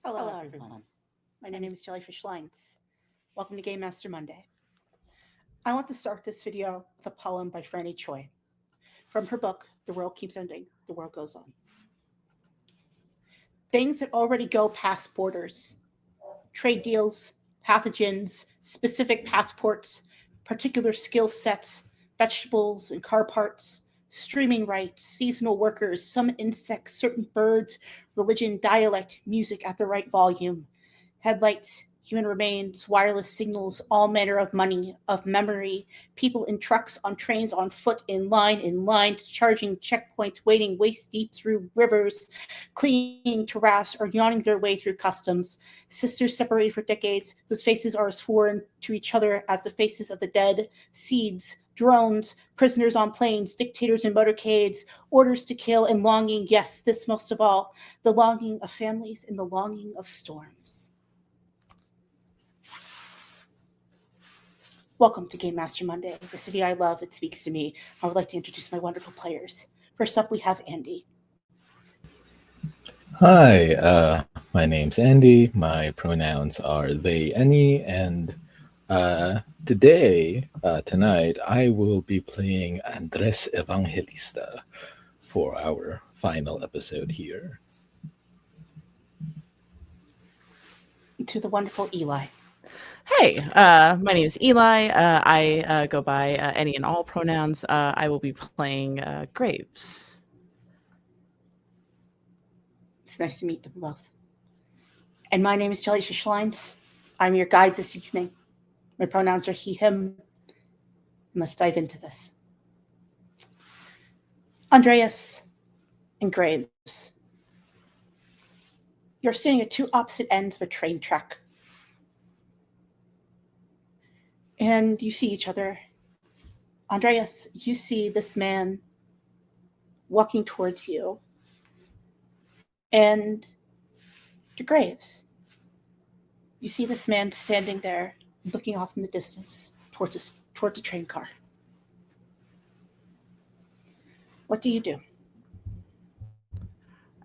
Hello, everyone. My name is Jellyfishlines. Welcome to Game Master Monday. I want to start this video with a poem by Franny Choi. From her book, The World Keeps Ending, The World Goes On. Things that already go past borders. Trade deals, pathogens, specific passports, particular skill sets, vegetables and car parts, streaming rights, seasonal workers, some insects, certain birds, religion, dialect, music at the right volume, headlights, human remains, wireless signals, all manner of money, of memory, people in trucks, on trains, on foot, in line, charging checkpoints, wading waist deep through rivers, clinging to rafts, or yawning their way through customs, sisters separated for decades, whose faces are as foreign to each other as the faces of the dead, seeds, drones, prisoners on planes, dictators in motorcades, orders to kill, and longing, yes, this most of all, the longing of families and the longing of storms. Welcome to Game Master Monday, the city I love, it speaks to me. I would like to introduce my wonderful players. First up, we have Andie. Hi, my name's Andie. My pronouns are they, any, and tonight, I will be playing Andres Evangelista for our final episode here. To the wonderful Eli. Hey, my name is Eli. I go by any and all pronouns. I will be playing Graves. It's nice to meet them both. And my name is Jellyfishlines. I'm your guide this evening. My pronouns are he, him. And let's dive into this. Andreas and Graves. You're sitting at two opposite ends of a train track. And you see each other. Andreas, you see this man walking towards you. And to Graves, you see this man standing there, looking off in the distance towards the train car. What do you do?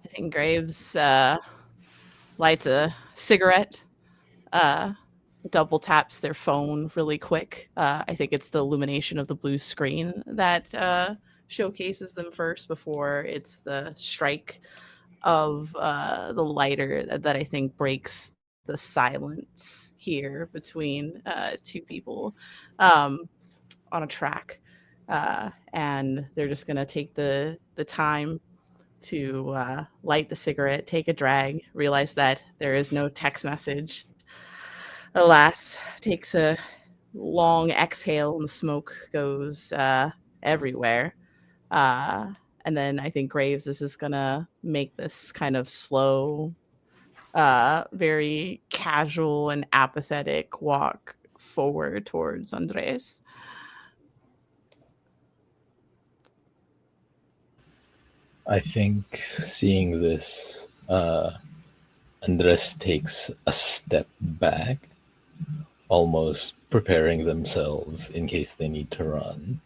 I think Graves lights a cigarette, double taps their phone really quick. I think it's the illumination of the blue screen that showcases them first before it's the strike of the lighter that I think breaks the silence here between two people on a track. And they're just going to take the time to light the cigarette, take a drag, realize that there is no text message. Alas, takes a long exhale and the smoke goes everywhere. And then I think Graves is just going to make this kind of slow, very casual and apathetic walk forward towards Andres. I think seeing this, Andres takes a step back, almost preparing themselves in case they need to run.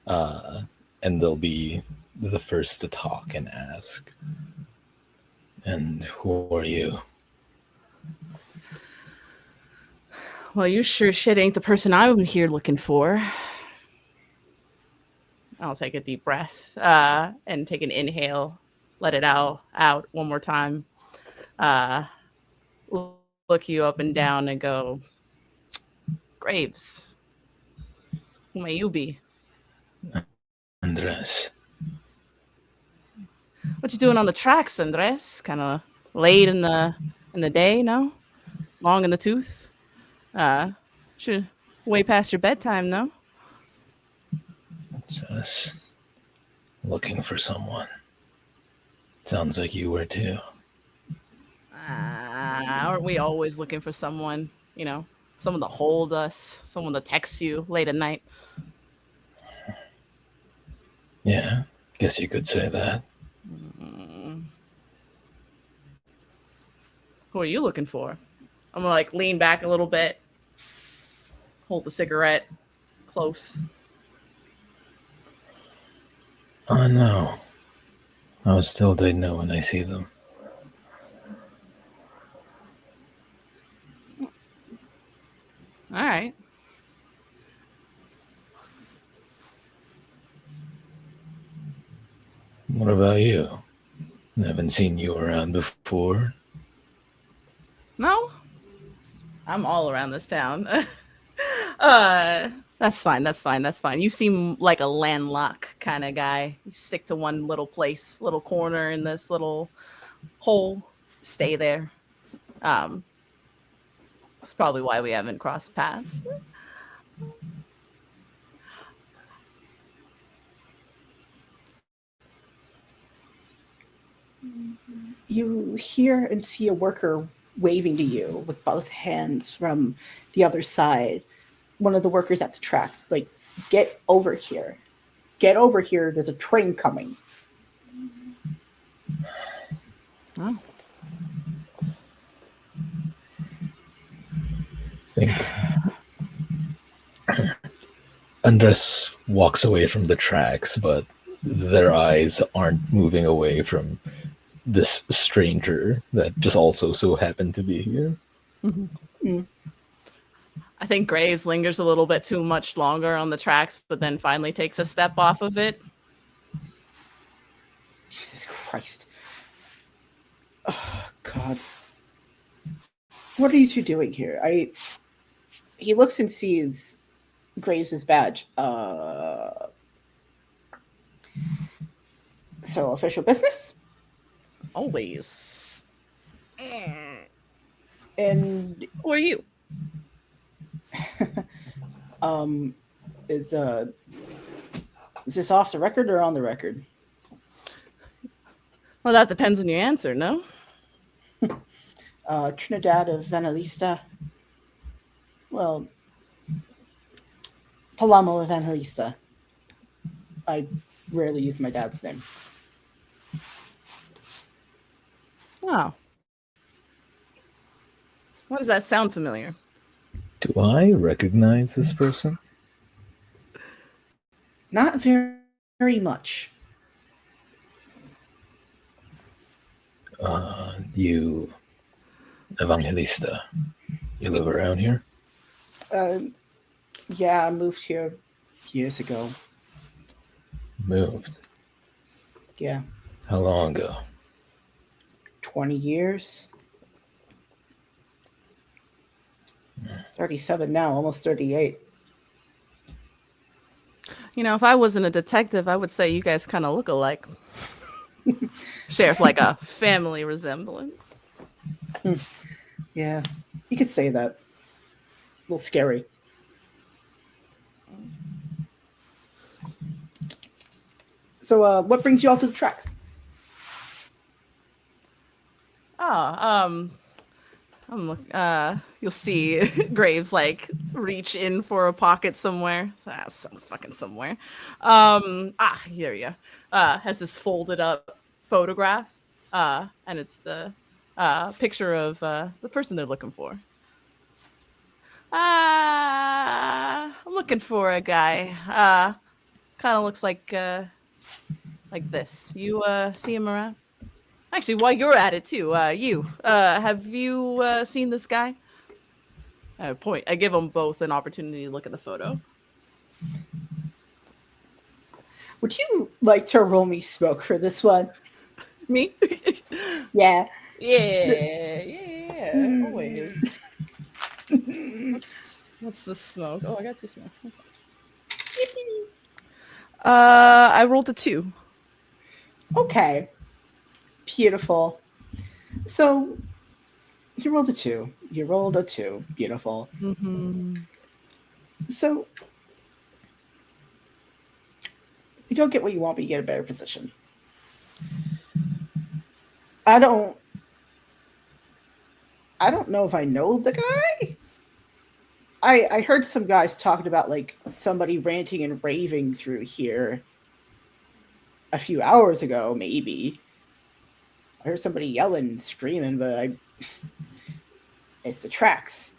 And they'll be the first to talk and ask, "And who are you?" Well, you sure shit ain't the person I'm here looking for. I'll take a deep breath and take an inhale, let it out one more time. Look you up and down and go, Graves, who may you be? Andres. What you doing on the tracks, Andres? Kind of late in the day, no? Long in the tooth? Should way past your bedtime, no? Just looking for someone. Sounds like you were too. Aren't we always looking for someone, someone to hold us, someone to text you late at night? Yeah, guess you could say that. Who are you looking for? I'm gonna lean back a little bit, hold the cigarette close. Oh no. I was told they'd know when I see them. All right. What about you? Haven't seen you around before. No, I'm all around this town. That's fine. That's fine. That's fine. You seem like a landlocked kind of guy. You stick to one little place, little corner in this little hole. Stay there. Um, That's probably why we haven't crossed paths. You hear and see a worker waving to you with both hands from the other side. One of the workers at the tracks, like, get over here. Get over here. There's a train coming. Oh. Think Andres walks away from the tracks, but their eyes aren't moving away from this stranger that just also so happened to be here. Mm. I think Graves lingers a little bit too much longer on the tracks, but then finally takes a step off of it. Jesus Christ. Oh, God. What are you two doing here? He looks and sees Graves' badge. So, official business? Always. And Who are you? is this off the record or on the record? Well, that depends on your answer, no? Trinidad of Evangelista. Well, Palamo of Evangelista. I rarely use my dad's name. Oh. Why does that sound familiar? Do I recognize this person? Not very, very much. You Evangelista. You live around here? Yeah, I moved here years ago. Moved. Yeah, How long ago? 20 years. 37 now, almost 38. You know, if I wasn't a detective, I would say you guys kind of look alike. Sheriff, like a family resemblance. Yeah, you could say that. A little scary. So, what brings you all to the tracks? You'll see Graves like reach in for a pocket somewhere. Some fucking somewhere. Here you go. Has this folded up photograph, and it's the picture of the person they're looking for. I'm looking for a guy. Kind of looks like this. You see him around? Actually, while you're at it too, have you seen this guy? I give them both an opportunity to look at the photo. Would you like to roll me smoke for this one? Me? Yeah. Yeah. Always. What's the smoke? Oh, I got 2 smoke. I rolled a 2. Okay. Beautiful. So, you rolled a 2. You rolled a 2. Beautiful. Mm-hmm. So, you don't get what you want, but you get a better position. I don't know if I know the guy. I heard some guys talking about like somebody ranting and raving through here a few hours ago, maybe. I heard somebody yelling, screaming, but it's the tracks.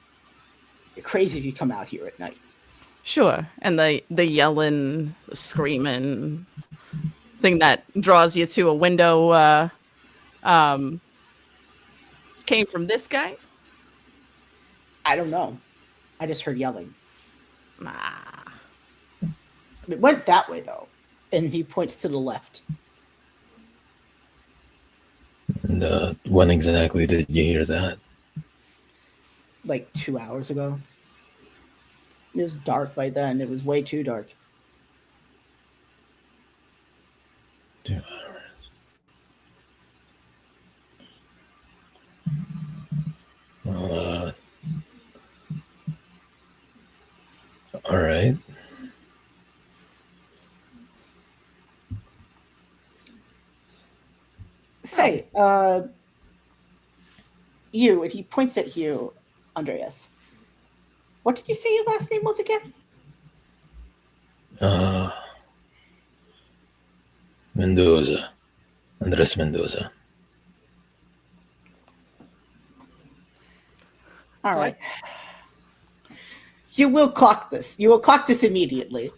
You're crazy if you come out here at night. Sure. And the yelling, the screaming thing that draws you to a window came from this guy? I don't know. I just heard yelling. Ah. It went that way, though. And he points to the left. And when exactly did you hear that? Like 2 hours ago. It was dark by then. It was way too dark. 2 hours. Well, all right. Say, you, and he points at you, Andreas. What did you say your last name was again? Mendoza. Andres Mendoza. All right. You will clock this. You will clock this immediately.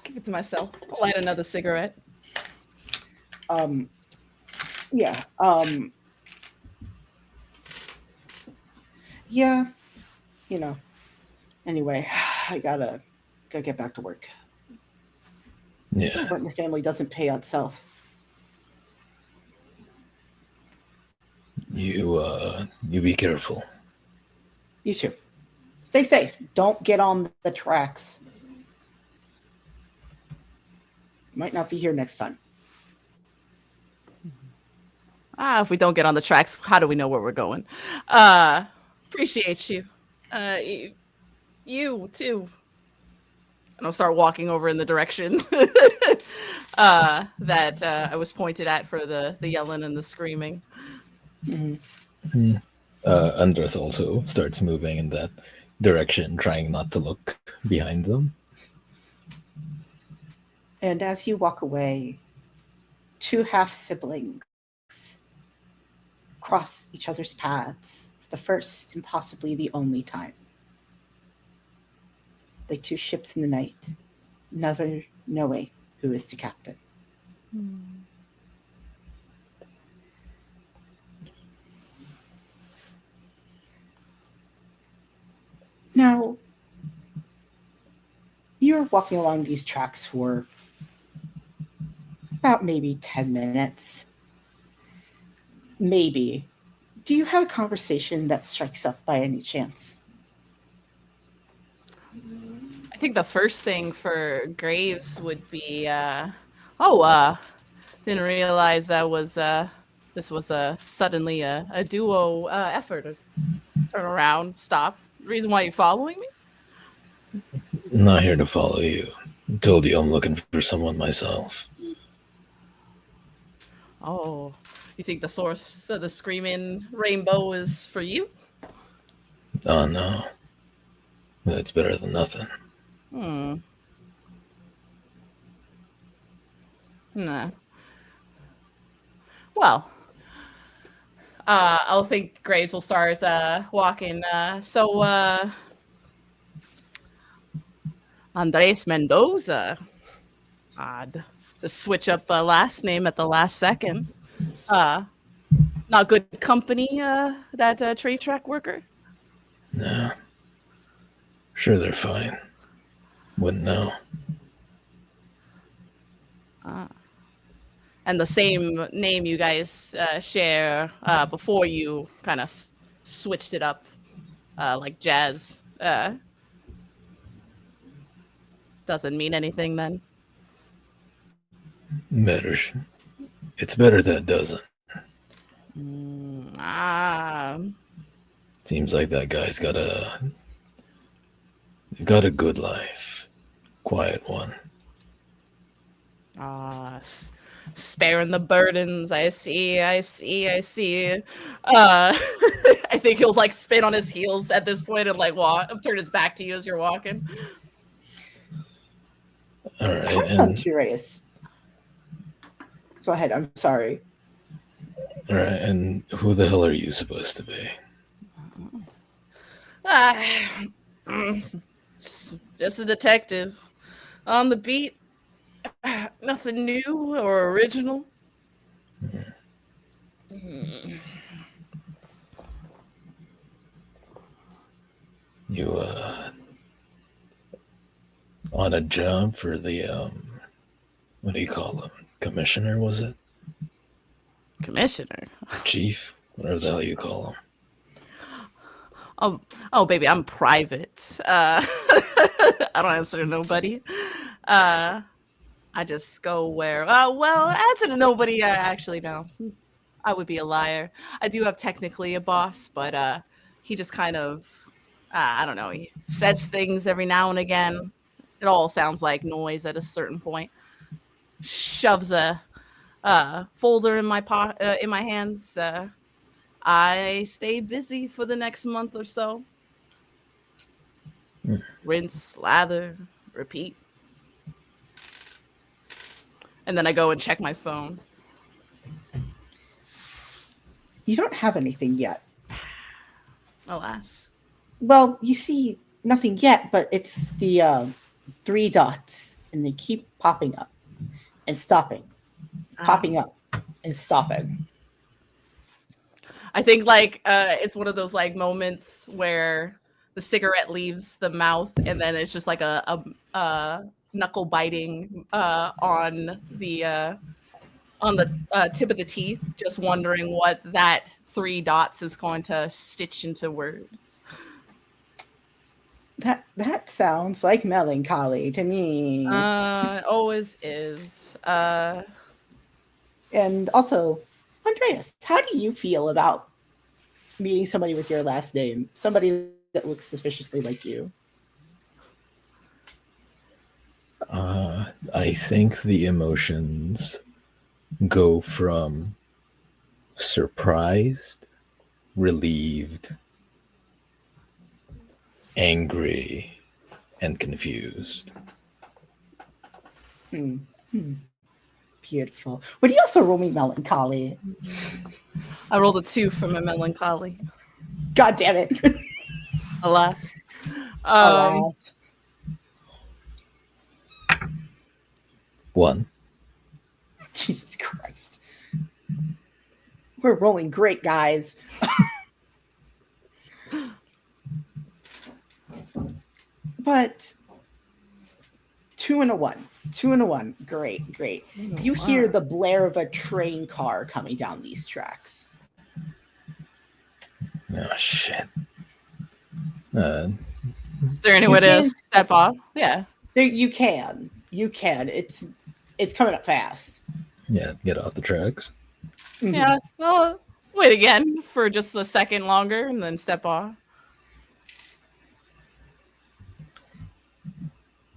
Keep it to myself. I'll light another cigarette. Yeah. Yeah. You know. Anyway, I gotta get back to work. Yeah. But the family doesn't pay itself. You be careful. You too. Stay safe. Don't get on the tracks. Might not be here next time. If we don't get on the tracks, how do we know where we're going? Appreciate you. You too. And I'll start walking over in the direction that I was pointed at for the yelling and the screaming. Mm-hmm. Andres also starts moving in that direction, trying not to look behind them. And as you walk away, two half-siblings cross each other's paths for the first and possibly the only time. Like two ships in the night, never knowing who is the captain. Now, you're walking along these tracks for about maybe 10 minutes. Maybe. Do you have a conversation that strikes up by any chance? I think the first thing for Graves would be, didn't realize that was this was suddenly a duo effort. Turn around, stop. Reason why you're following me? I'm not here to follow you. I told you I'm looking for someone myself. Oh, you think the source of the screaming rainbow is for you? Oh no. That's better than nothing. Nah. Well, I'll think Graves will start walking. Andres Mendoza. Odd to switch up a last name at the last second. Not good company, that trade track worker? No. Sure, they're fine. Wouldn't know. And the same name you guys share before you kind of switched it up like jazz. Doesn't mean anything then? Matters. It's better that doesn't. Seems like that guy's got a good life. Quiet one. Sparing the burdens. I see. I think he'll like spin on his heels at this point and like turn his back to you as you're walking. All right. I'm so curious. Go ahead. I'm sorry. All right. And who the hell are you supposed to be? Just a detective on the beat. Nothing new or original. You on a job for the what do you call him? Commissioner, was it? Commissioner. Chief? Whatever the hell you call him. Oh, baby, I'm private. I don't answer to nobody. I just go where. Well, answer to nobody. Actually, no. I would be a liar. I do have technically a boss, but he just kind of, I don't know. He says things every now and again. It all sounds like noise at a certain point. Shoves a folder in my in my hands. I stay busy for the next month or so. Rinse, lather, repeat. And then I go and check my phone. You don't have anything yet. Alas. Well, you see nothing yet, but it's the 3 dots, and they keep popping up and stopping, popping up and stopping. I think like it's one of those like moments where the cigarette leaves the mouth, and then it's just like a knuckle biting on the tip of the teeth, just wondering what that 3 dots is going to stitch into words. That sounds like melancholy to me. It always is. And also, Andreas, how do you feel about meeting somebody with your last name? Somebody that looks suspiciously like you. I think the emotions go from surprised, relieved, angry, and confused. Beautiful. Would you also roll me melancholy? I rolled a 2 for my melancholy. God damn it. Alas. Alas. 1. Jesus Christ. We're rolling great, guys. But 2 and a 1. 2 and a 1. Great, great. You hear the blare of a train car coming down these tracks. Oh, shit. Is there any way to step off? Yeah. There, you can. You can. It's coming up fast. Yeah, get off the tracks. Mm-hmm. Yeah. Well, wait again for just a second longer and then step off.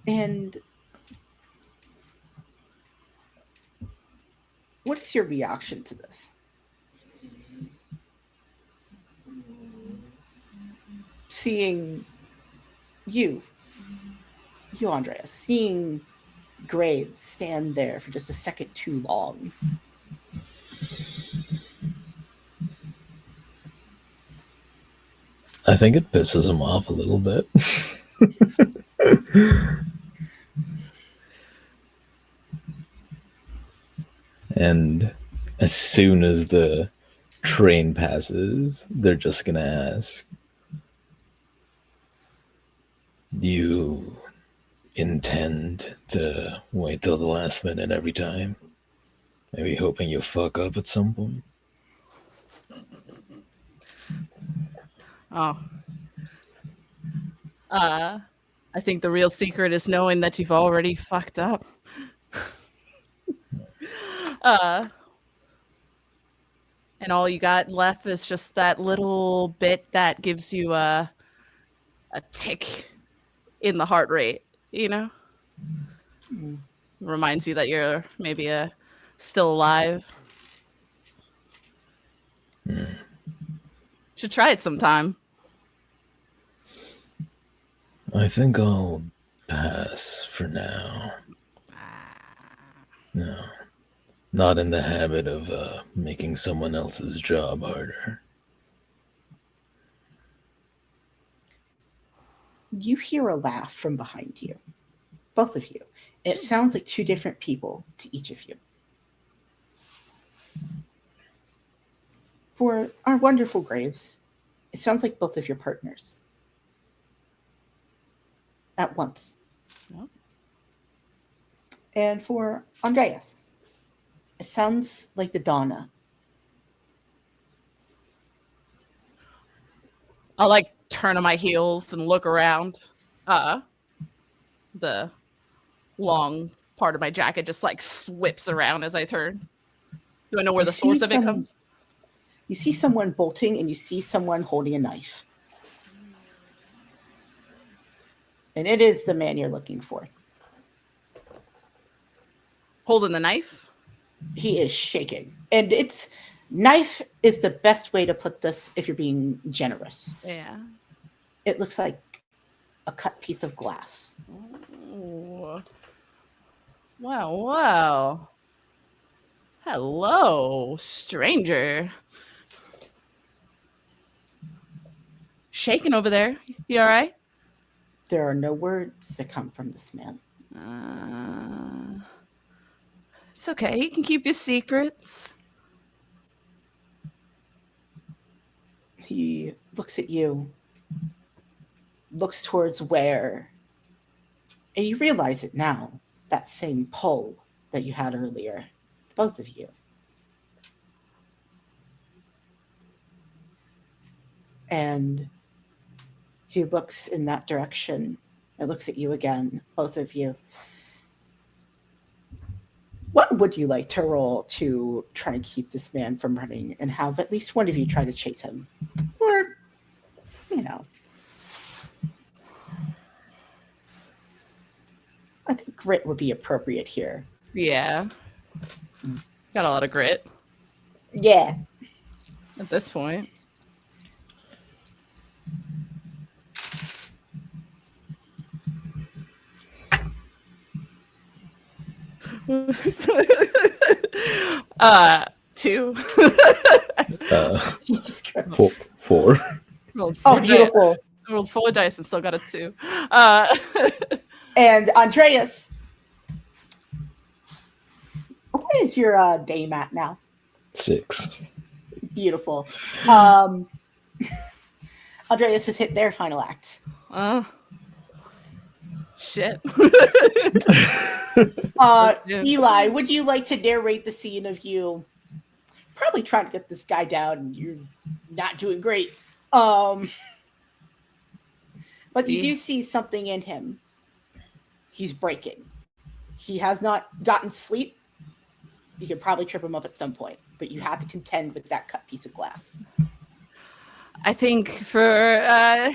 And what is your reaction to this? Seeing you, Andreas, seeing Graves stand there for just a second too long. I think it pisses him off a little bit. And as soon as the train passes, they're just going to ask, do you intend to wait till the last minute every time? Maybe hoping you fuck up at some point? Oh. I think the real secret is knowing that you've already fucked up. And all you got left is just that little bit that gives you a tick in the heart rate, you know? Reminds you that you're maybe still alive. Should try it sometime. I think I'll pass for now. No, not in the habit of making someone else's job harder. You hear a laugh from behind you, both of you. And it sounds like 2 different people to each of you. For our wonderful Graves, it sounds like both of your partners. at once. Yep. And for Andreas, it sounds like the Donna. I'll like turn on my heels and look around. The long part of my jacket just like whips around as I turn. Do I know where You the see source of it comes? You see someone bolting and you see someone holding a knife. And it is the man you're looking for. Holding the knife? He is shaking. And knife is the best way to put this if you're being generous. Yeah. It looks like a cut piece of glass. Ooh. Wow. Hello, stranger. Shaking over there. You all right? There are no words that come from this man. It's okay. You can keep your secrets. He looks at you, looks towards where, and you realize it now, that same pull that you had earlier, both of you. And he looks in that direction and looks at you again, both of you. What would you like to roll to try and keep this man from running and have at least one of you try to chase him? Or, I think grit would be appropriate here. Yeah. Got a lot of grit Yeah. at this point. Two. Jesus Christ. Four. Rolled Oh, beautiful. Rolled 4 dice and still got a 2. And Andreas, what is your dame at now? 6. Beautiful. Andreas has hit their final act. Shit. Eli, would you like to narrate the scene of you probably trying to get this guy down and you're not doing great? But you do see something in him. He's breaking. He has not gotten sleep. You could probably trip him up at some point, but you have to contend with that cut piece of glass. I think for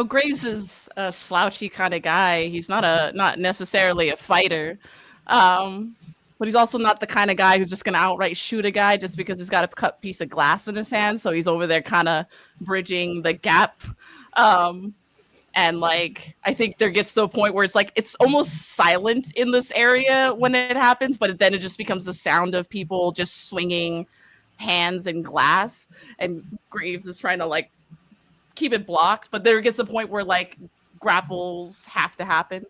Graves is a slouchy kind of guy. He's not necessarily a fighter, but he's also not the kind of guy who's just gonna outright shoot a guy just because he's got a cut piece of glass in his hand. So he's over there kind of bridging the gap. And like, I think there gets to a point where it's like, it's almost silent in this area when it happens, but then it just becomes the sound of people just swinging hands and glass, and Graves is trying to like keep it blocked, but there gets to a point where like grapples have to happen.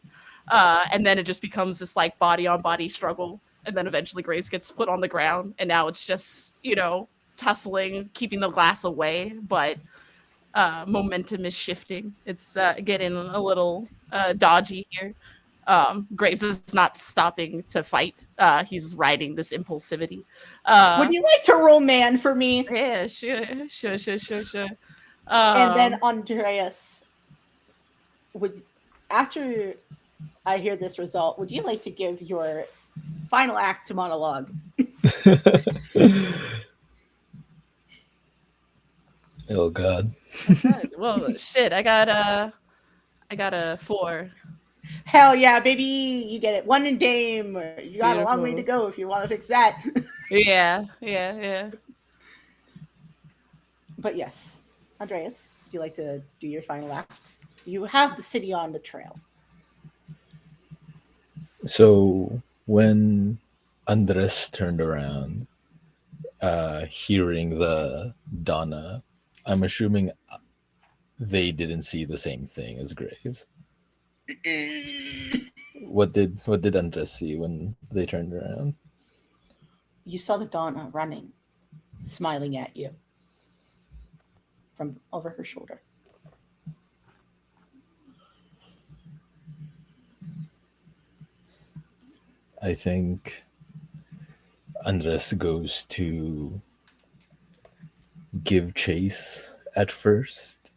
And then it just becomes this like body on body struggle. And then eventually Graves gets put on the ground, and now it's just, tussling, keeping the glass away, but momentum is shifting. It's getting a little dodgy here. Graves is not stopping to fight. He's riding this impulsivity. Would you like to roll man for me? Yeah, sure. And then Andreas, after I hear this result, would you like to give your final act monologue? Oh God. Well, shit. I got a 4. Hell yeah, baby! You get it. 1 in dame. You got a long way to go if you want to fix that. Yeah. But yes, Andreas, would you like to do your final act? You have the city on the trail. So when Andres turned around, hearing the Donna, I'm assuming they didn't see the same thing as Graves. What did Andres see when they turned around? You saw the Donna running, smiling at you from over her shoulder. I think Andres goes to give chase at first,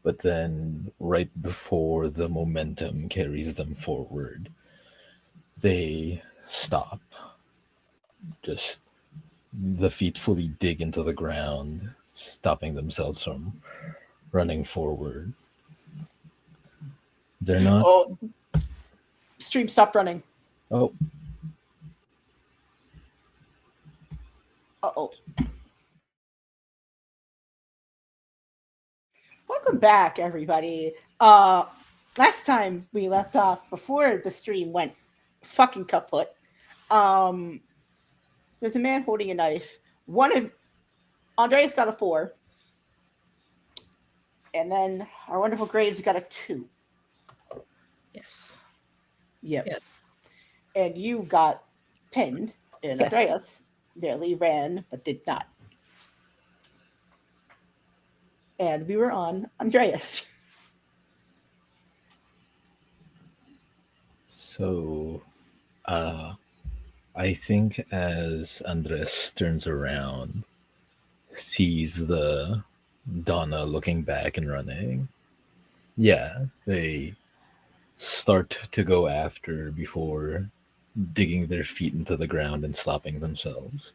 but then right before the momentum carries them forward, they stop. Just the feet fully dig into the ground, stopping themselves from running forward. They're not. Oh, stream stopped running. Oh, Uh-oh. Welcome back, everybody. Last time we left off, before the stream went fucking kaput, there's a man holding a knife. One of Andreas got a 4, and then our wonderful Graves got a 2. Yes. Yep. Yes. And you got pinned, and Yes. Andreas nearly ran, but did not. And we were on Andreas. So, I think as Andres turns around, sees the Donna looking back and running, yeah, they start to go after before digging their feet into the ground and stopping themselves.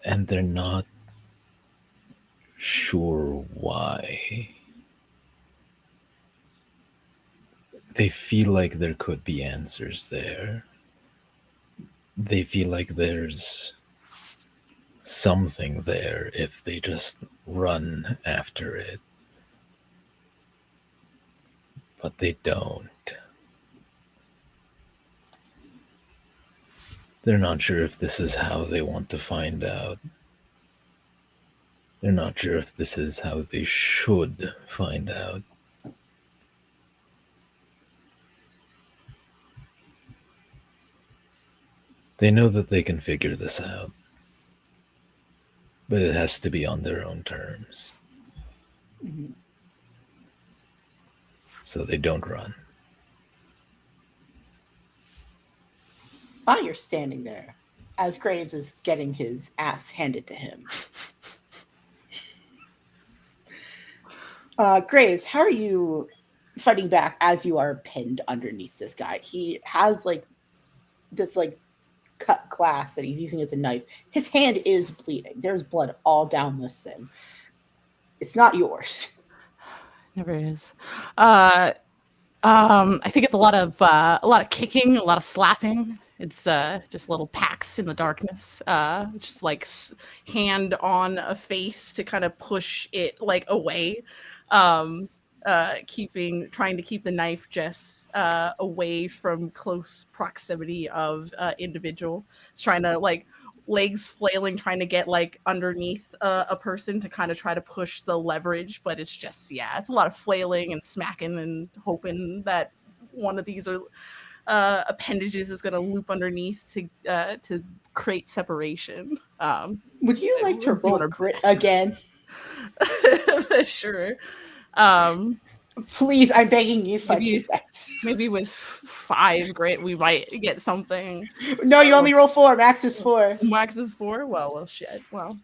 And they're not sure why. They feel like there could be answers there. They feel like there's something there if they just run after it. But they don't. They're not sure if this is how they want to find out. They're not sure if this is how they should find out. They know that they can figure this out, but it has to be on their own terms. Mm-hmm. So they don't run. While you're standing there, as Graves is getting his ass handed to him. Graves, how are you fighting back as you are pinned underneath this guy? He has this cut glass that he's using as a knife. His hand is bleeding. There's blood all down this thing. It's not yours. Never is. I think it's a lot of kicking, a lot of slapping. It's just little packs in the darkness. Just like hand on a face to kind of push it like away. Trying to keep the knife just away from close proximity of individual. It's trying to like legs flailing, trying to get like underneath a person to kind of try to push the leverage, but it's just it's a lot of flailing and smacking and hoping that one of these appendages is going to loop underneath to create separation. Would you like to roll grit again? Sure. Please, I'm begging you, fudge your dice. Maybe with 5 grit, we might get something. No, you only roll 4. Max is 4. Max is 4? Well, shit. Well.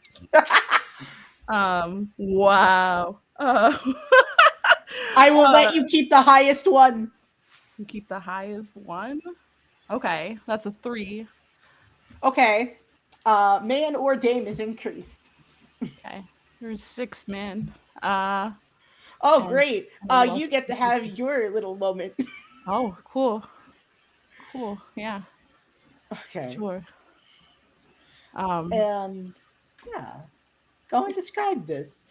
Wow. I will let you keep the highest one. You keep the highest one? Okay, that's a 3. Okay. Man or dame is increased. Okay. There's 6 men. Oh, great. You get to have your little moment. Oh, cool. Cool. Yeah. Okay. Sure. And yeah, go and describe this.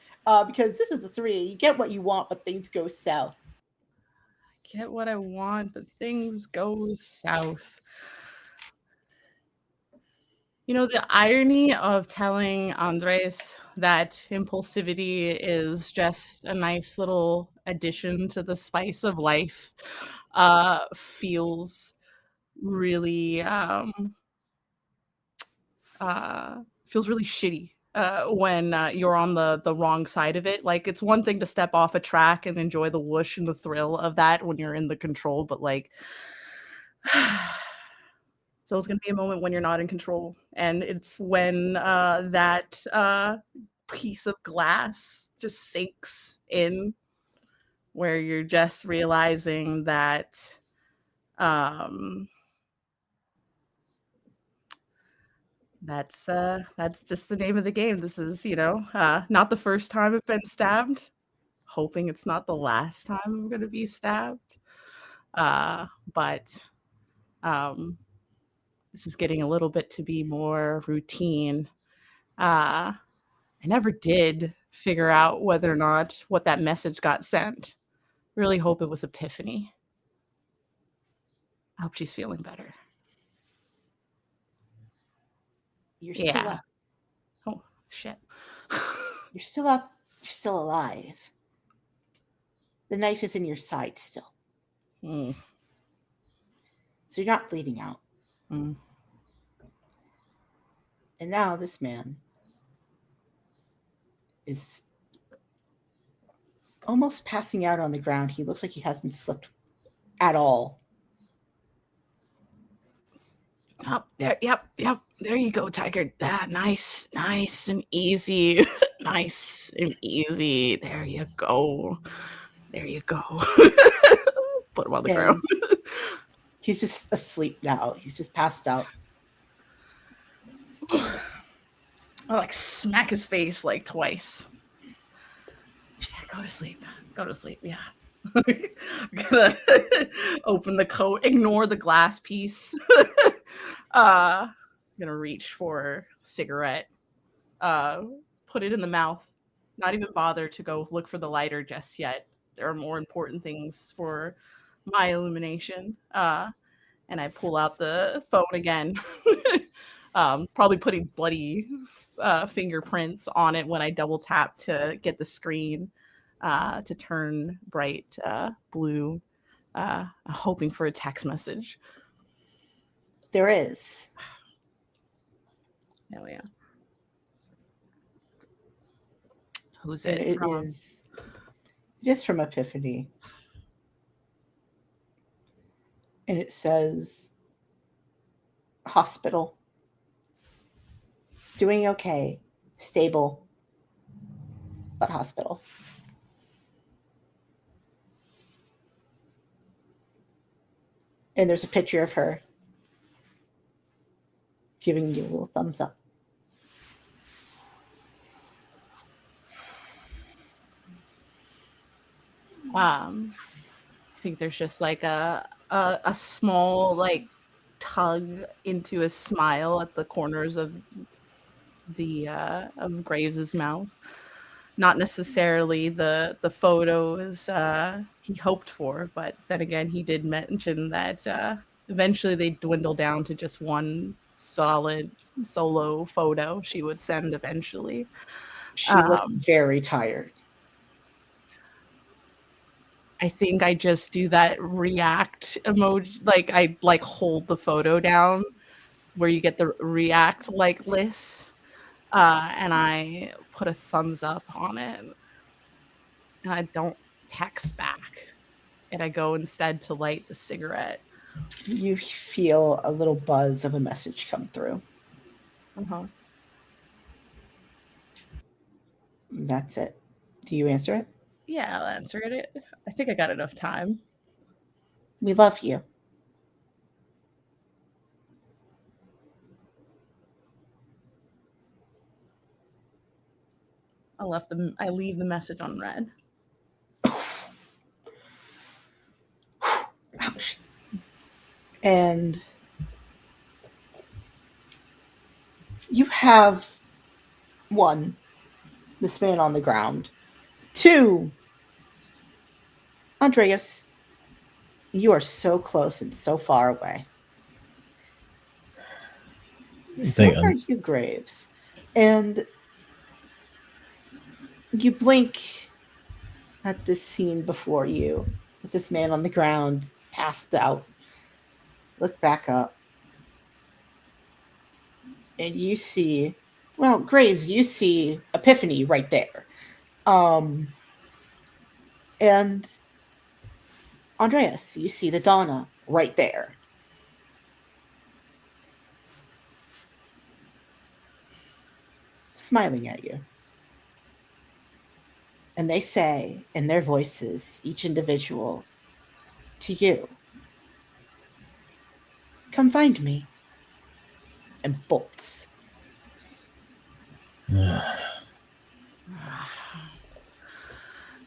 Because this is a 3. You get what you want, but things go south. I get what I want, but things go south. You know, the irony of telling Andres that impulsivity is just a nice little addition to the spice of life feels really shitty. when you're on the wrong side of it. Like, it's one thing to step off a track and enjoy the whoosh and the thrill of that when you're in the control, but like, so it's going to be a moment when you're not in control, and it's when that piece of glass just sinks in, where you're just realizing that that's just the name of the game. This is, not the first time I've been stabbed. Hoping it's not the last time I'm going to be stabbed. But this is getting a little bit to be more routine. I never did figure out whether or not what that message got sent. Really hope it was Epiphany. I hope she's feeling better. You're still up. Oh, shit. You're still up. You're still alive. The knife is in your side still. Mm. So you're not bleeding out. Mm. And now this man is almost passing out on the ground. He looks like he hasn't slept at all. Oh, there, yep. There you go, Tiger. Nice and easy. Nice and easy. There you go. Put him on the ground. He's just asleep now. He's just passed out. I like smack his face like twice. Yeah, go to sleep. Yeah. I'm gonna open the coat, ignore the glass piece. I'm gonna reach for a cigarette, put it in the mouth, not even bother to go look for the lighter just yet. There are more important things for my illumination. And I pull out the phone again. Probably putting bloody fingerprints on it when I double tap to get the screen to turn bright blue, hoping for a text message. There is. Oh, yeah. Who's And it from? It is from Epiphany. And it says, hospital. Doing okay. Stable. But hospital. And there's a picture of her giving you a little thumbs up. I think there's just like a small like tug into a smile at the corners of the of Graves's mouth. Not necessarily the photos he hoped for, but then again, he did mention that eventually they dwindle down to just one solid solo photo she would send eventually. She looked very tired. I think I just do that react emoji, like I like hold the photo down where you get the react like list, and I put a thumbs up on it, and I don't text back, and I go instead to light the cigarette. You feel a little buzz of a message come through. Uh-huh. That's it. Do you answer it? Yeah, I'll answer it. I think I got enough time. We love you. I leave the message on red. Ouch. And you have 1, this man on the ground. 2, Andreas, you are so close and so far away. So are you, Graves. And you blink at this scene before you, with this man on the ground, passed out. Look back up. And you see Well, Graves, you see Epiphany right there. And Andreas, you see the Donna right there. Smiling at you. And they say in their voices, each individual, to you, come find me. And bolts.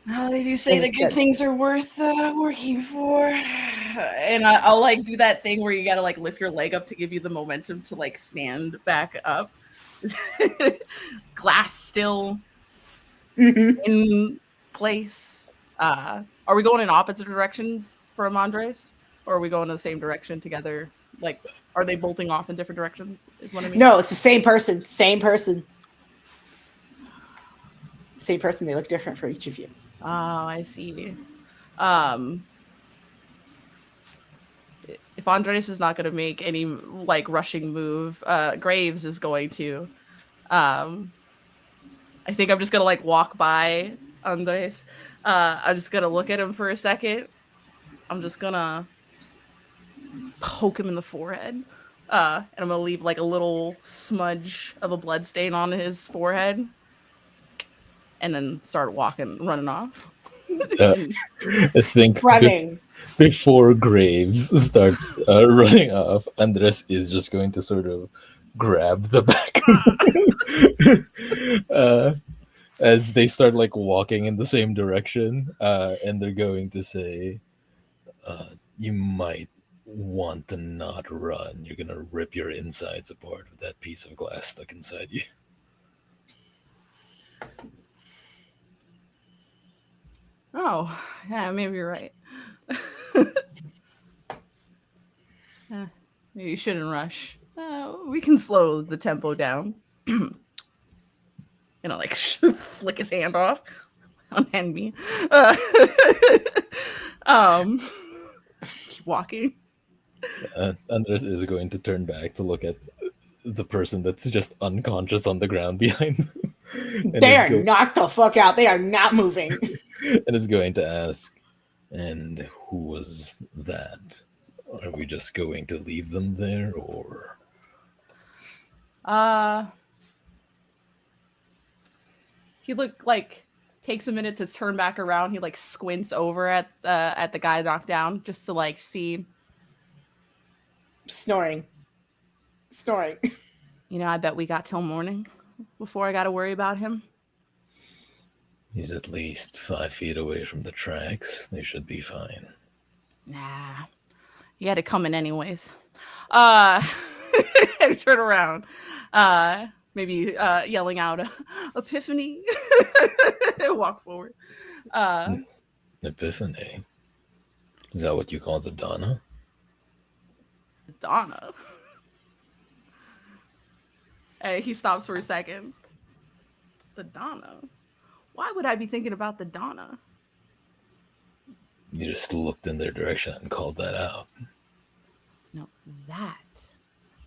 Now they do say the good things are worth working for. And I'll like do that thing where you gotta like lift your leg up to give you the momentum to like stand back up. Glass still in place. Are we going in opposite directions from Andres? Or are we going in the same direction together? Like, are they bolting off in different directions? Is what I mean. No, it's the same person. Same person. Same person. They look different for each of you. Oh, I see. If Andres is not going to make any like rushing move, Graves is going to. I think I'm just gonna like walk by Andres. I'm just gonna look at him for a second. I'm just gonna poke him in the forehead. And I'm gonna leave like a little smudge of a blood stain on his forehead. And then start running off. I think Running. Before Graves starts running off, Andres is just going to sort of grab the back as they start like walking in the same direction, and they're going to say, you might want to not run. You're gonna rip your insides apart with that piece of glass stuck inside you. Oh, yeah, maybe you're right. Maybe you shouldn't rush. We can slow the tempo down. Like flick his hand off. Unhand me. Keep walking. Andres is going to turn back to look at the person that's just unconscious on the ground behind them. They are knocked the fuck out. They are not moving. And is going to ask, and who was that? Are we just going to leave them there, or? He takes a minute to turn back around. He like squints over at the guy knocked down just to like see. Snoring. I bet we got till morning before I got to worry about him. He's at least 5 feet away from the tracks. They should be fine. Nah, he had it coming anyways. Turn around. Maybe yelling out, Epiphany. Walk forward. Epiphany? Is that what you call the Donna? Donna? He stops for a second. The Donna? Why would I be thinking about the Donna? You just looked in their direction and called that out. No, that,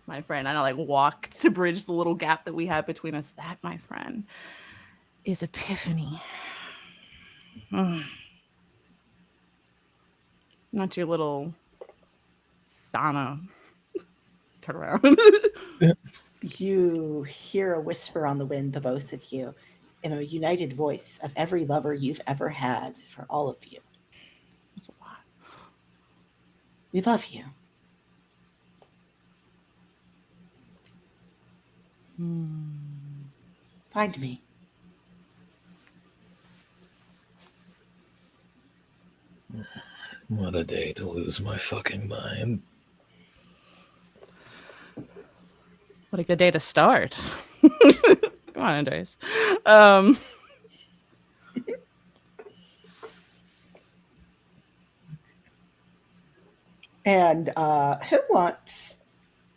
my friend, and I like walk to bridge the little gap that we have between us. That, my friend, is Epiphany. Not your little Donna. Turn around. You hear a whisper on the wind, the both of you, in a united voice of every lover you've ever had for all of you. That's a lot. We love you. Find me. What a day to lose my fucking mind. What a good day to start. Come on, Andres. And who wants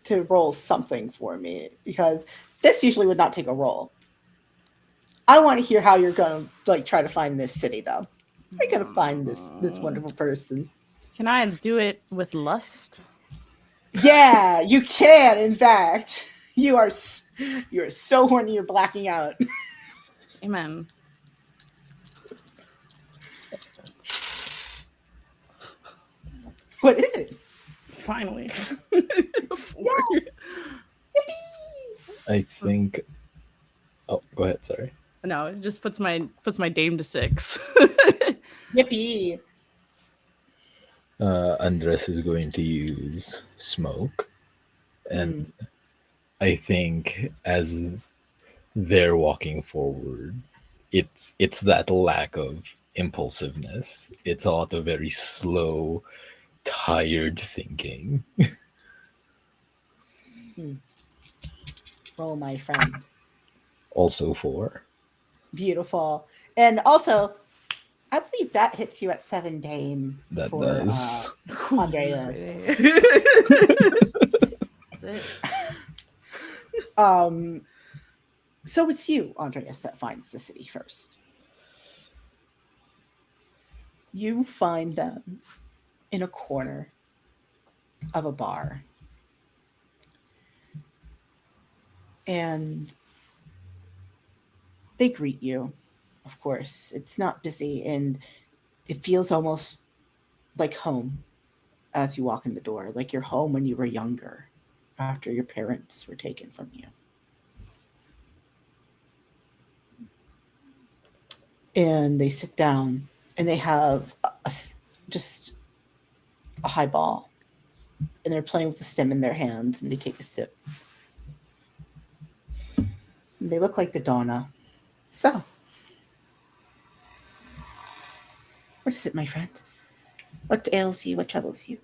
to roll something for me? Because this usually would not take a roll. I want to hear how you're going to try to find this city, though. How are you going to find this wonderful person? Can I do it with lust? Yeah, you can. In fact, you are You're so horny, you're blacking out. Amen. What is it? Finally. Yeah. I think. Oh, go ahead. Sorry. No, it just puts my dame to 6. Yippee. Andres is going to use smoke, and I think as they're walking forward, it's that lack of impulsiveness. It's a lot of very slow, tired thinking. Roll, my friend. Also 4. Beautiful. And also, I believe that hits you at 7 Dame That for does. Andreas. That's it. So it's you, Andreas, that finds the city first. You find them in a corner of a bar. And they greet you, of course. It's not busy, and it feels almost like home as you walk in the door, like you're home when you were younger, after your parents were taken from you. And they sit down, and they have just a highball, and they're playing with the stem in their hands, and they take a sip. And they look like the Donna. So, what is it, my friend? What ails you? What troubles you?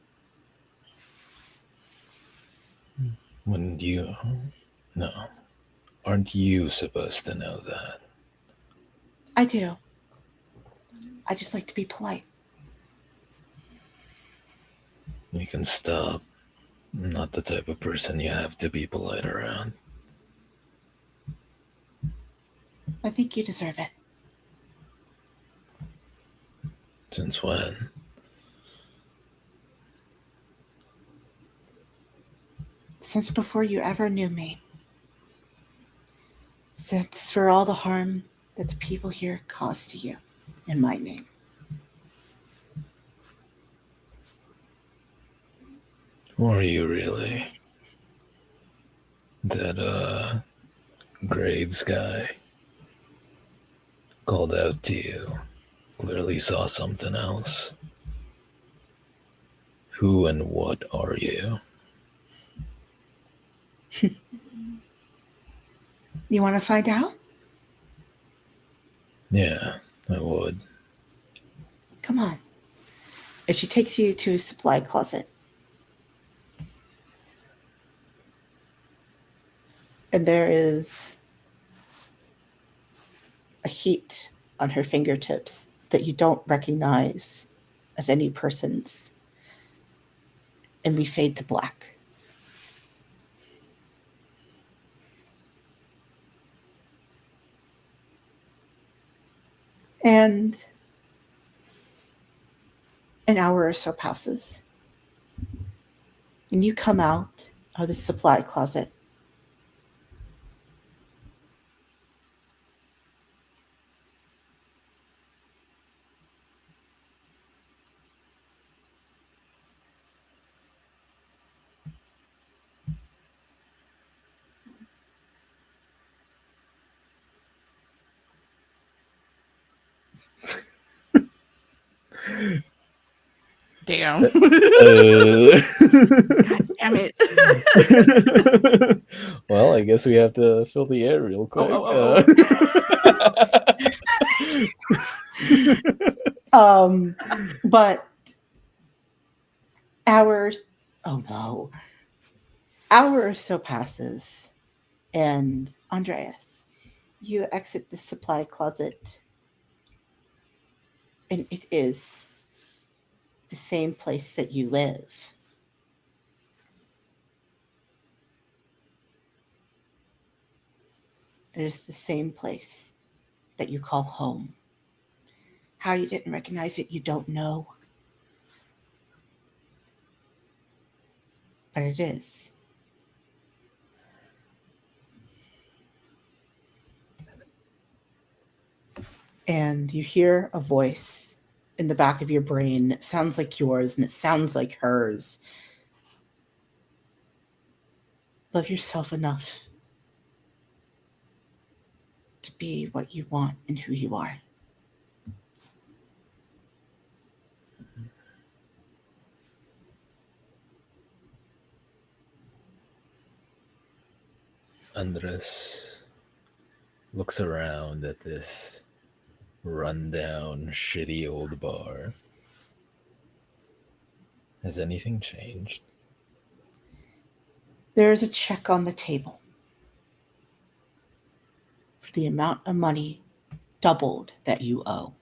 Wouldn't you? No. Aren't you supposed to know that? I do. I just like to be polite. You can stop. I'm not the type of person you have to be polite around. I think you deserve it. Since when? Since before you ever knew me. Since for all the harm that the people here caused to you in my name. Who are you really? That, Graves guy called out to you. Clearly saw something else. Who and what are you? You want to find out? Yeah, I would. Come on. And she takes you to a supply closet. And there is a heat on her fingertips that you don't recognize as any person's. And we fade to black. And an hour or so passes. And you come out of the supply closet. Damn. God damn it. Well, I guess we have to fill the air real quick. But hours, oh no, hour or so passes, and Andreas, you exit the supply closet, and it is the same place that you live. It is the same place that you call home. How you didn't recognize it, you don't know. But it is. And you hear a voice in the back of your brain. It sounds like yours and it sounds like hers. Love yourself enough to be what you want and who you are. Andres looks around at this rundown, shitty old bar. Has anything changed? There is a check on the table for the amount of money doubled that you owe.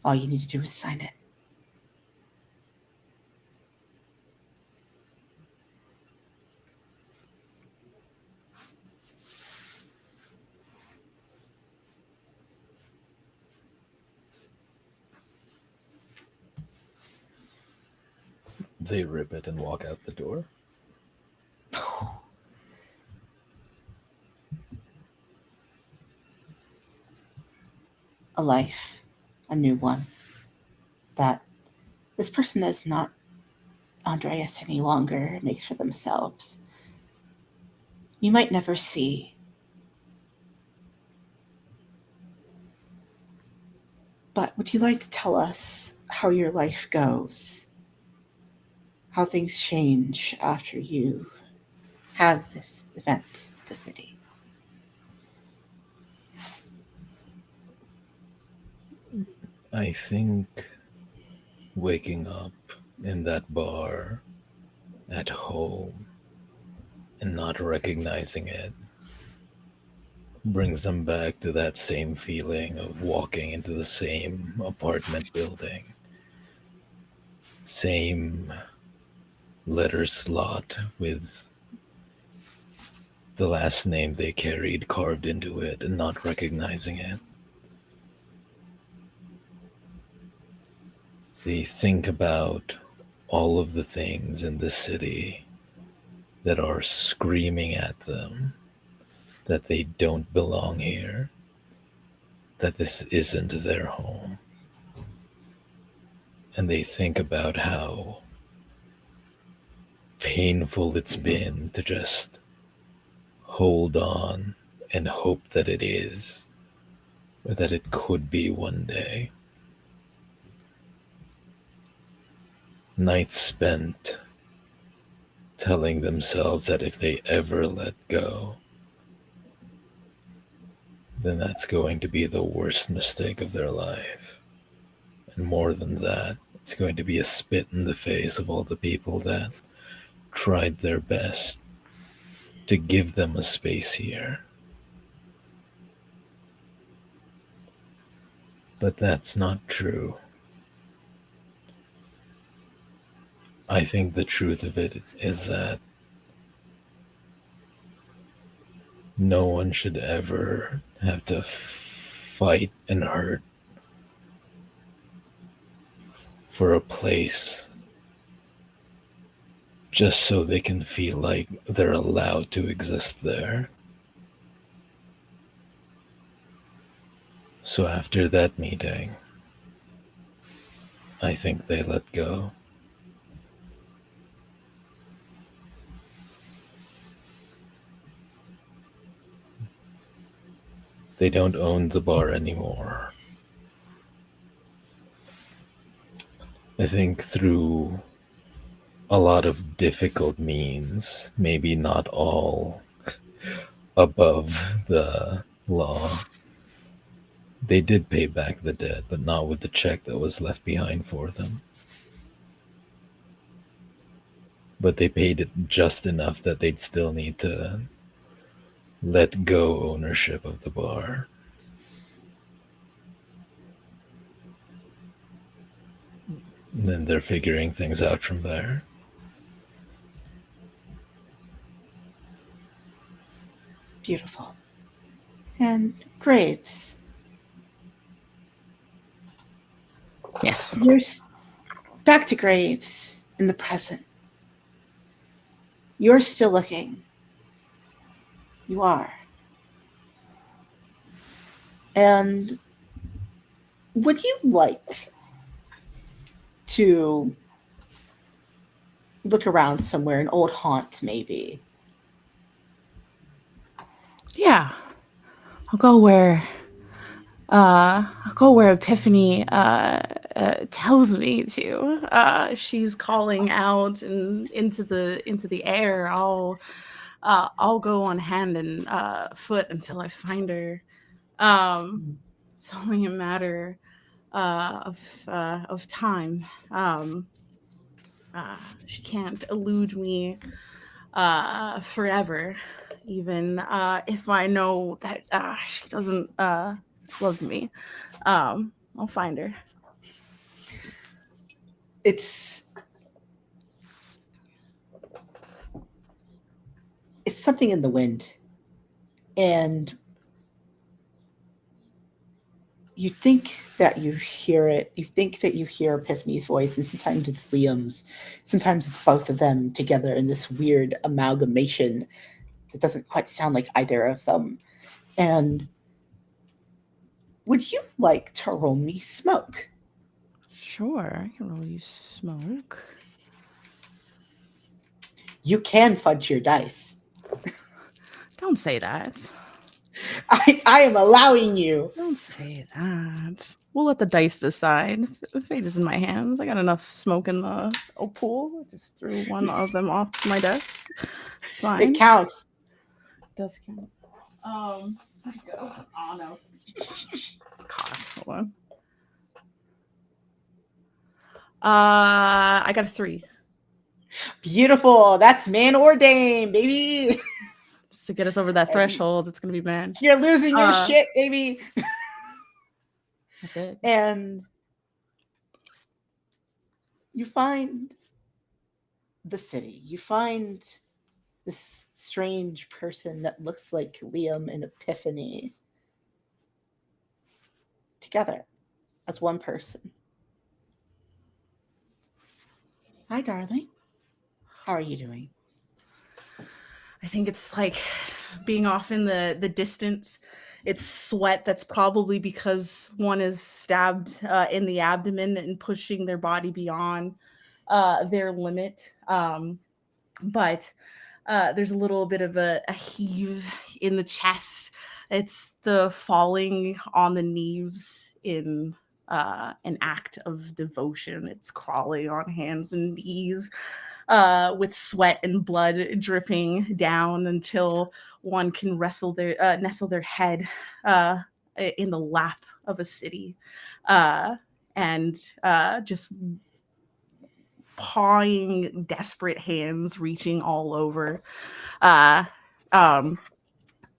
All you need to do is sign it. They rip it and walk out the door. A life, a new one, that this person is not Andreas any longer, makes for themselves. You might never see. But would you like to tell us how your life goes? How things change after you have this event at the city? I think waking up in that bar at home and not recognizing it brings them back to that same feeling of walking into the same apartment building, same letter slot with the last name they carried carved into it and not recognizing it. They think about all of the things in the city that are screaming at them that they don't belong here, that this isn't their home. And they think about how painful it's been to just hold on and hope that it is, or that it could be one day. Nights spent telling themselves that if they ever let go, then that's going to be the worst mistake of their life. And more than that, it's going to be a spit in the face of all the people that tried their best to give them a space here. But that's not true. I think the truth of it is that no one should ever have to fight and hurt for a place just so they can feel like they're allowed to exist there. So after that meeting, I think they let go. They don't own the bar anymore. I think through a lot of difficult means, maybe not all above the law, they did pay back the debt, but not with the check that was left behind for them. But they paid it just enough that they'd still need to let go ownership of the bar. And then they're figuring things out from there. Beautiful. And Graves. Yes. You're back to Graves in the present. You're still looking. You are. And would you like to look around somewhere, an old haunt maybe? Yeah. I'll go where Epiphany tells me to. If she's calling out and into the air, I'll go on hand and foot until I find her. It's only a matter of time. She can't elude me forever, even if I know that she doesn't love me. I'll find her. It's something in the wind. And you think that you hear it. You think that you hear Epiphany's voice, and sometimes it's Liam's. Sometimes it's both of them together in this weird amalgamation that doesn't quite sound like either of them. And would you like to roll me smoke? Sure, I can roll you smoke. You can fudge your dice. Don't say that. I am allowing you. Don't say that. We'll let the dice decide. The fate is in my hands. I got enough smoke in the pool. I just threw one of them off my desk. It's fine. It counts. It does count. Where'd it go? Oh no, it's caught. Hold on. I got a 3. Beautiful. That's man ordained, baby. Just to get us over that threshold, it's gonna be man. You're losing your shit, baby. That's it. And you find the city. You find this strange person that looks like Liam and Epiphany together as one person. Hi, darling. How are you doing? I think it's like being off in the distance. It's sweat that's probably because one is stabbed in the abdomen and pushing their body beyond their limit. But there's a little bit of a heave in the chest. It's the falling on the knees in an act of devotion. It's crawling on hands and knees with sweat and blood dripping down until one can nestle their head in the lap of a city and just pawing desperate hands reaching all over.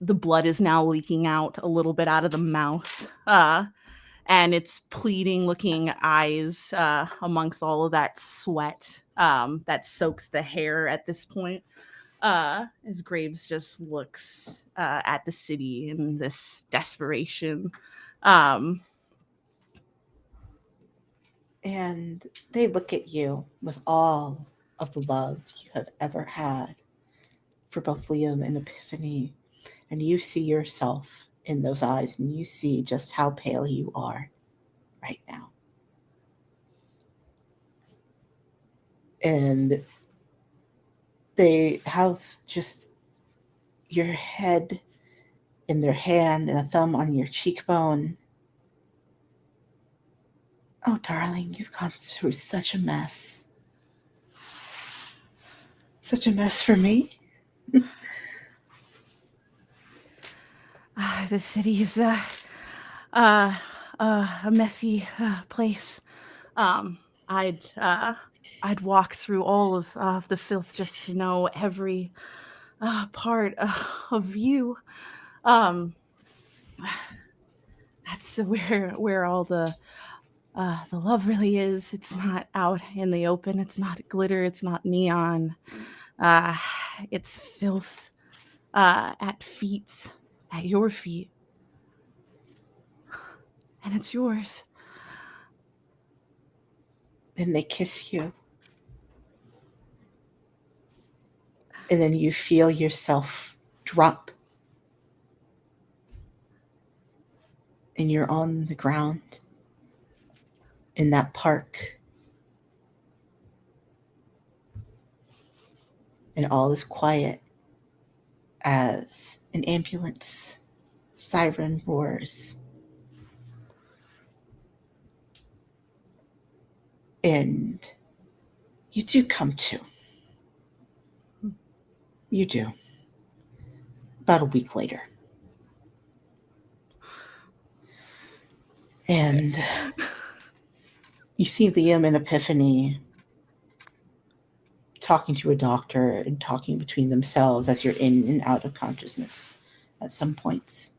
The blood is now leaking out a little bit out of the mouth. And it's pleading looking eyes amongst all of that sweat that soaks the hair at this point. As Graves just looks at the city in this desperation. And they look at you with all of the love you have ever had for both Liam and Epiphany. And you see yourself in those eyes, and you see just how pale you are right now. And they have just your head in their hand and a thumb on your cheekbone. Oh, darling, you've gone through such a mess. Such a mess for me. The city's a messy place. I'd walk through all of the filth just to know every part of you. That's where all the love really is. It's not out in the open. It's not glitter. It's not neon. It's filth at your feet. And it's yours. Then they kiss you. And then you feel yourself drop. And you're on the ground in that park. And all is quiet as an ambulance siren roars. And you do come to. You do. About a week later. And you see Liam and Epiphany talking to a doctor and talking between themselves as you're in and out of consciousness at some points.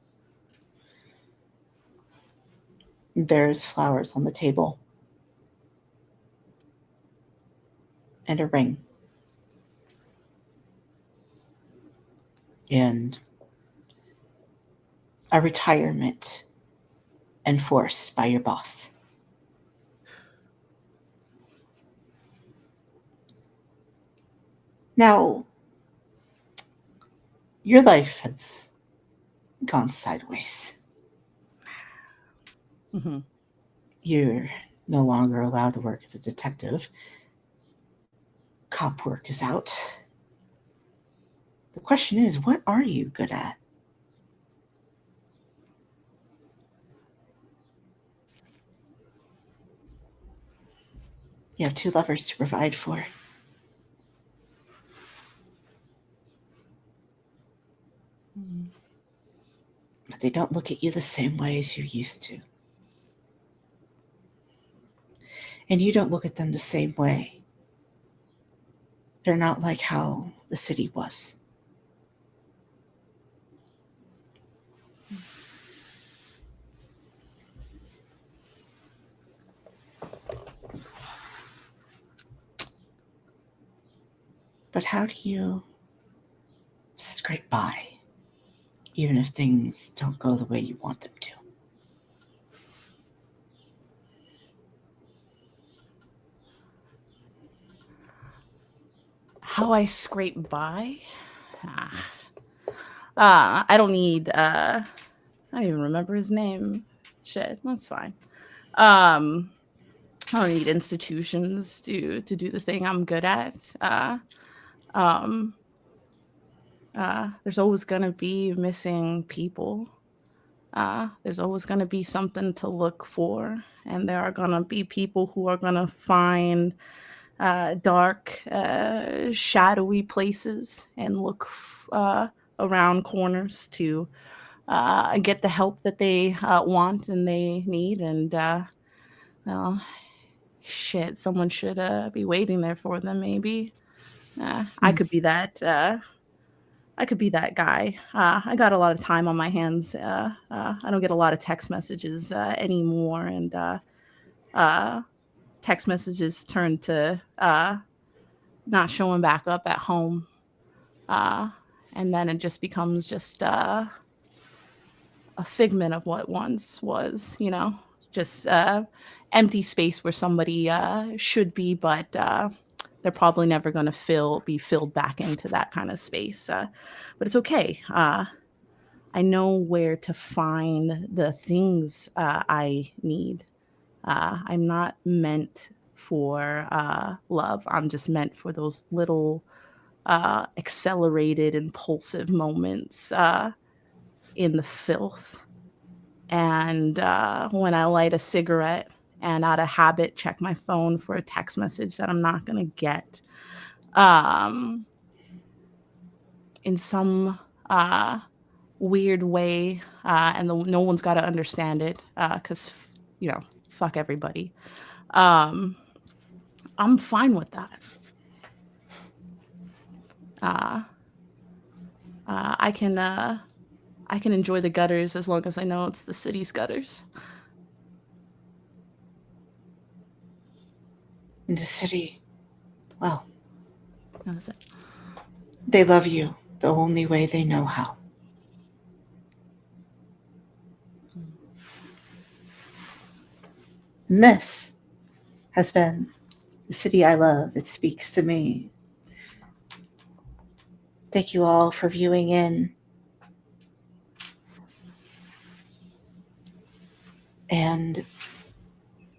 There's flowers on the table. And a ring. And a retirement enforced by your boss. Now, your life has gone sideways. Mm-hmm. You're no longer allowed to work as a detective. Cop work is out. The question is, what are you good at? You have 2 lovers to provide for. Mm-hmm. But they don't look at you the same way as you used to. And you don't look at them the same way. They're not like how the city was. But how do you scrape by, even if things don't go the way you want them to? How I scrape by? I don't need, I don't even remember his name. Shit, that's fine. I don't need institutions to do the thing I'm good at. There's always gonna be missing people. There's always gonna be something to look for, and there are gonna be people who are gonna find dark, shadowy places and look around corners to get the help that they want and they need. And well, shit, someone should be waiting there for them. Maybe I could be that. I could be that guy. I got a lot of time on my hands. I don't get a lot of text messages anymore, and text messages turn to not showing back up at home. And then it just becomes just a figment of what once was, just empty space where somebody should be, but they're probably never going to be filled back into that kind of space. But it's okay. I know where to find the things I need. I'm not meant for love. I'm just meant for those little accelerated, impulsive moments in the filth. And when I light a cigarette and out of habit check my phone for a text message that I'm not going to get, in some weird way, and no one's got to understand it because, fuck everybody. I'm fine with that. I can enjoy the gutters as long as I know it's the city's gutters. In the city, well, That was it. they love you the only way they know how. And this has been the city I love. It speaks to me. Thank you all for viewing in. And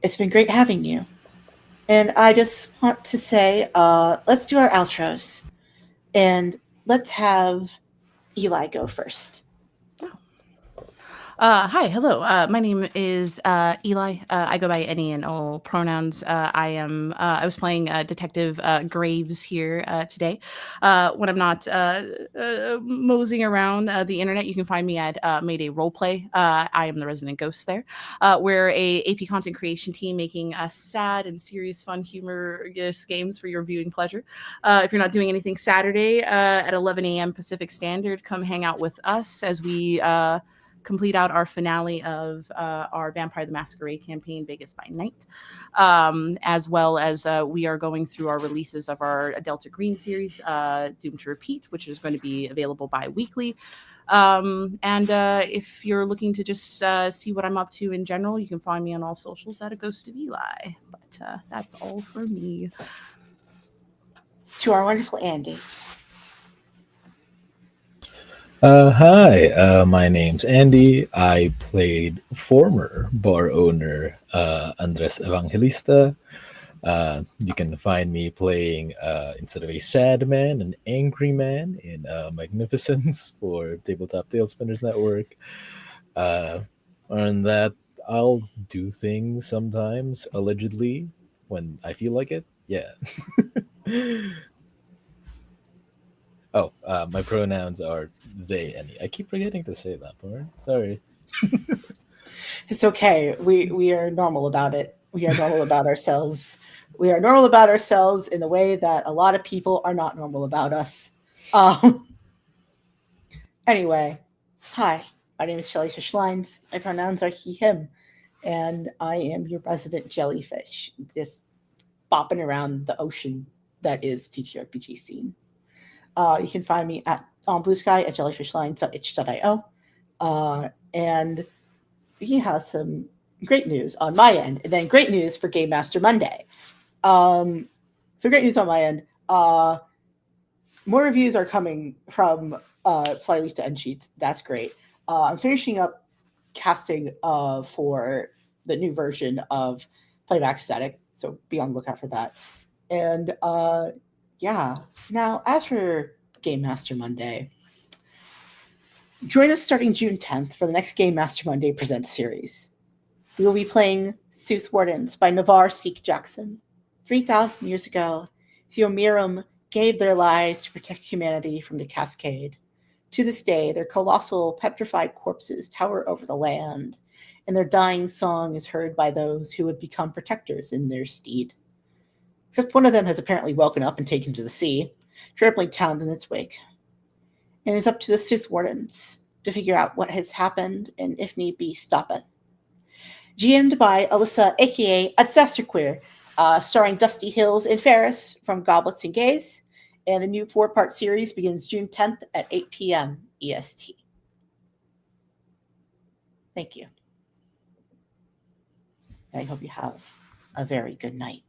it's been great having you. And I just want to say, let's do our outros. And let's have Eli go first. Hi, hello. My name is Eli. I go by any and all pronouns. I was playing Detective Graves here today. When I'm not moseying around the internet, you can find me at Mayday Roleplay. I am the resident ghost there. We're a AP content creation team making sad and serious, fun, humorous games for your viewing pleasure. If you're not doing anything Saturday at 11 a.m. Pacific Standard, come hang out with us as we complete out our finale of our Vampire the Masquerade campaign, Vegas by Night, as well as we are going through our releases of our Delta Green series, Doomed to Repeat, which is going to be available bi-weekly. If you're looking to just see what I'm up to in general, you can find me on all socials at A Ghost of Eli. But that's all for me. To our wonderful Andie. Hi, my name's Andie. I played former bar owner Andres Evangelista. You can find me playing, instead of a sad man, an angry man in Magnificence for Tabletop Tailspinners Network. And that I'll do things sometimes, allegedly, when I feel like it. Yeah. Oh, my pronouns are they, any. I keep forgetting to say that part. Sorry. It's okay. We are normal about it. We are normal about ourselves. We are normal about ourselves in a way that a lot of people are not normal about us. Anyway, hi. My name is Jellyfishlines. My pronouns are he, him. And I am your resident jellyfish, just bopping around the ocean that is TTRPG scene. You can find me on Blue Sky at jellyfishlines.itch.io. And we have some great news on my end, and then great news for Game Master Monday. So great news on my end. More reviews are coming from Flyleaf to End Sheets. That's great. I'm finishing up casting for the new version of Playback Static, so be on the lookout for that. And yeah, now as for Game Master Monday, join us starting June 10th for the next Game Master Monday Presents series. We will be playing Sooth Wardens by Navarre Seek Jackson. 3,000 years ago, the Omirum gave their lives to protect humanity from the Cascade. To this day, their colossal petrified corpses tower over the land, and their dying song is heard by those who would become protectors in their stead. Except one of them has apparently woken up and taken to the sea, trampling towns in its wake. And it's up to the Sooth Wardens to figure out what has happened and, if need be, stop it. GM'd by Alyssa, aka A Disaster Queer, starring Dusty Hills and Ferris from Goblets and Gays. And the new 4-part series begins June 10th at 8 p.m. EST. Thank you. I hope you have a very good night.